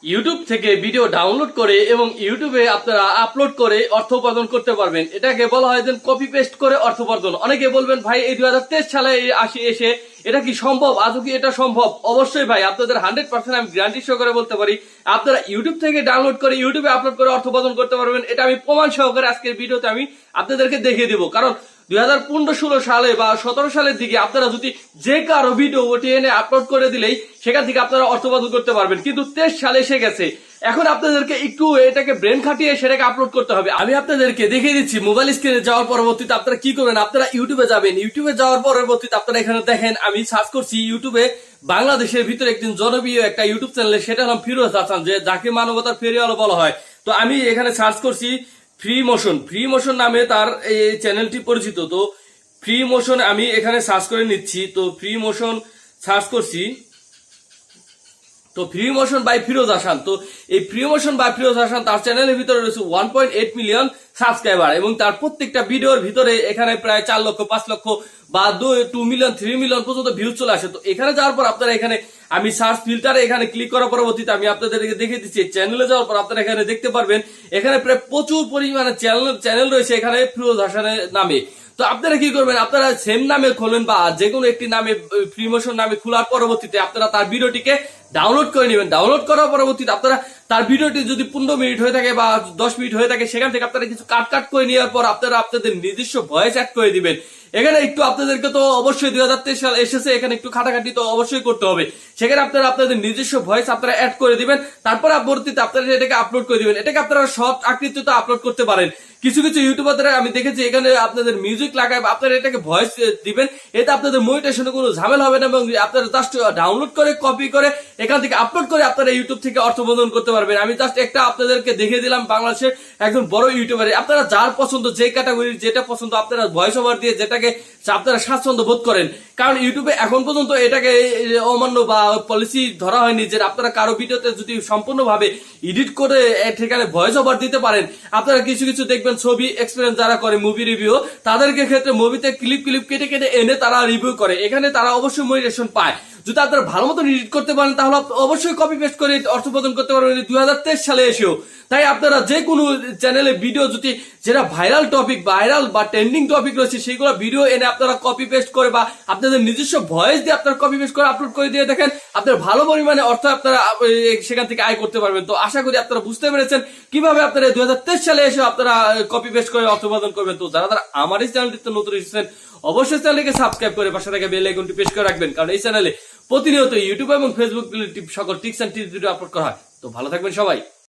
YouTube থেকে video download করে এবং ইউটিউবে আপনারা আপলোড করে অর্থ উপার্জন করতে পারবেন। এটাকে বলা হয় যে কপি পেস্ট করে অর্থ উপার্জন। অনেকে বলবেন ভাই এই 2023 সালে এসে এটা কি সম্ভব? আজও কি এটা সম্ভব? অবশ্যই ভাই, আপনাদের 100% আমি গ্যারান্টি সহকারে বলতে পারি আপনারা ইউটিউব থেকে ডাউনলোড করে ইউটিউবে আপলোড করে অর্থ উপার্জন করতে পারবেন। এটা আমি প্রমাণ সহকারে আজকের ভিডিওতে আমি আপনাদেরকে দেখিয়ে দিব। কারণ 2015-16 সালে বা 17 সালের দিকে আপনারা যদি যে কারো ভিডিও ওটি এনে আপলোড করে দিলেই সেখান থেকে আপনারা অর্থ উপার্জন করতে পারবেন। কিন্তু 23 সালে এসে গেছে, এখন আপনাদেরকে একটু এটাকে ব্রেন খাটিয়ে সেটাকে আপলোড করতে হবে। আমি আপনাদেরকে দেখিয়ে দিচ্ছি মোবাইল স্ক্রিনে যাওয়ার পরবর্তীতে আপনারা কি করবেন। আপনারা ইউটিউবে যাবেন, ইউটিউবে যাওয়ার পরবর্তীতে আপনারা এখানে দেখেন আমি সার্চ করছি ইউটিউবে বাংলাদেশের ভিতরে একদিন জনপ্রিয় একটা ইউটিউব চ্যানেল, সেটা হলাম ফিরোজ হাসান, যে যাকে মানবতার ফেরিওয়ালা বলা হয়। তো আমি এখানে সার্চ করছি ফ্রি মোশন নামে তার এই চ্যানেলটি পরিচিত। তো ফ্রি মোশন আমি এখানে সার্চ করে নিচ্ছি। তো ফ্রি মোশন সার্চ করছি, তো free motion by Firoz Hasan. তো এই free motion by Firoz Hasan তার চ্যানেলের ভিতরে রয়েছে 1.8 মিলিয়ন সাবস্ক্রাইবার এবং তার প্রত্যেকটা ভিডিওর ভিতরে এখানে প্রায় 4 লক্ষ 5 লক্ষ বা 2 মিলিয়ন 3 মিলিয়ন পর্যন্ত ভিউজ চলে আসে। তো এখানে যাওয়ার পর আপনারা এখানে আমি সার্চ ফিল্টারে এখানে ক্লিক করার পরবর্তীতে আমি আপনাদেরকে দেখিয়ে দিচ্ছি চ্যানেলে যাওয়ার পর আপনারা এখানে দেখতে পারবেন এখানে প্রায় প্রচুর পরিমাণে চ্যানেল রয়েছে এখানে ফিরোজ হাসানের নামে। তো আপনারা কি করবেন, আপনারা সেম নামে খোলেন বা যে কোনো একটি নামে ফ্রি মোশন নামে খোলার পরবর্তীতে আপনারা তার ভিডিওটিকে ডাউনলোড করে নেবেন। ডাউনলোড করার পরবর্তীতে আপনারা তার ভিডিওটি যদি 15 মিনিট হয়ে থাকে বা 10 মিনিট হয়ে থাকে সেখান থেকে আপনারা কিছু কাট করে নেওয়ার পর আপনারা আপনাদের নিজস্ব ভয়েস অ্যাড করে দিবেন। এখানে একটু আপনাদেরকে তো অবশ্যই 2023 সাল এসেছে, এখানে একটু খাটাখাটি তো অবশ্যই করতে হবে। সেখানে আপনারা আপনাদের নিজস্ব ভয়েস আপনারা অ্যাড করে দিবেন, তারপর পরবর্তীতে আপনারা এটাকে আপলোড করে দিবেন। এটাকে আপনারা শর্ট আকৃতিতে আপলোড করতে পারেন। কিছু কিছু ইউটিউবারদের আমি দেখেছি এখানে আপনাদের মিউজিক লাগায় আপনারা এটাকে ভয়েস দিবেন, এতে আপনাদের মনিটাইজেশনে কোনো ঝামেলা হবে না এবং আপনারা জাস্ট ডাউনলোড করে কপি করে এখান থেকে আপলোড করে আপনারা ইউটিউব থেকে অর্থ উপার্জন করতে পারবেন। আমি জাস্ট একটা আপনাদেরকে দেখিয়ে দিলাম বাংলাদেশের একজন বড় ইউটিউবার। আপনারা যার পছন্দ, যে ক্যাটাগরির যেটা পছন্দ আপনারা ভয়েস ওভার দিয়ে যেটাকে আপনারা স্বাচ্ছন্দ্য বোধ করেন। কারণ ইউটিউবে এখন পর্যন্ত এটাকে অমান্য বা পলিসি ধরা হয়নি যে আপনারা কারো ভিডিওতে যদি সম্পূর্ণভাবে এডিট করে সেখানে ভয়েস ওভার দিতে পারেন। আপনারা কিছু কিছু দেখবেন ছবি এক্সপিরিয়েন্স যারা করে মুভি রিভিউ, তাদেরকে ক্ষেত্রে মুভিতে ক্লিপ কেটে এনে তারা রিভিউ করে, এখানে তারা অবশ্যই মনিটাইজেশন পায়। যদি আপনারা ভালো মতো এডিট করতে পারেন তাহলে অবশ্যই কপি পেস্ট করে অর্থ উপার্জন করতে পারবেন 2023 সালে এসেও। তাই আপনারা যে কোনো চ্যানেলে ভিডিও যদি যেটা ভাইরাল টপিক, ভাইরাল বা ট্রেন্ডিং টপিক রয়েছে সেইগুলো ভিডিও এনে আপনারা কপি পেস্ট করে বা আপনাদের নিজস্ব ভয়েস দিয়ে আপনারা কপি পেস্ট করে আপলোড করে দিয়ে দেখেন আপনার ভালো পরিমাণে অর্থ আপনারা সেখান থেকে আয় করতে পারবেন। তো আশা করি আপনারা বুঝতে পেরেছেন কিভাবে আপনারা 2023 সালে এসে আপনারা কপি পেস্ট করে অর্থ উপার্জন করবেন। তো যারা আমার এই চ্যানেলটিতে নতুন এসেছেন অবশ্যই চ্যানেলকে সাবস্ক্রাইব করে পাশে থাকা বেল আইকনটি প্রেস করে রাখবেন, কারণ এই চ্যানেলে প্রতিনিয়ত ইউটিউব এবং ফেসবুক সকল tips and tips video upload করা হয়। তো ভালো থাকবেন সবাই।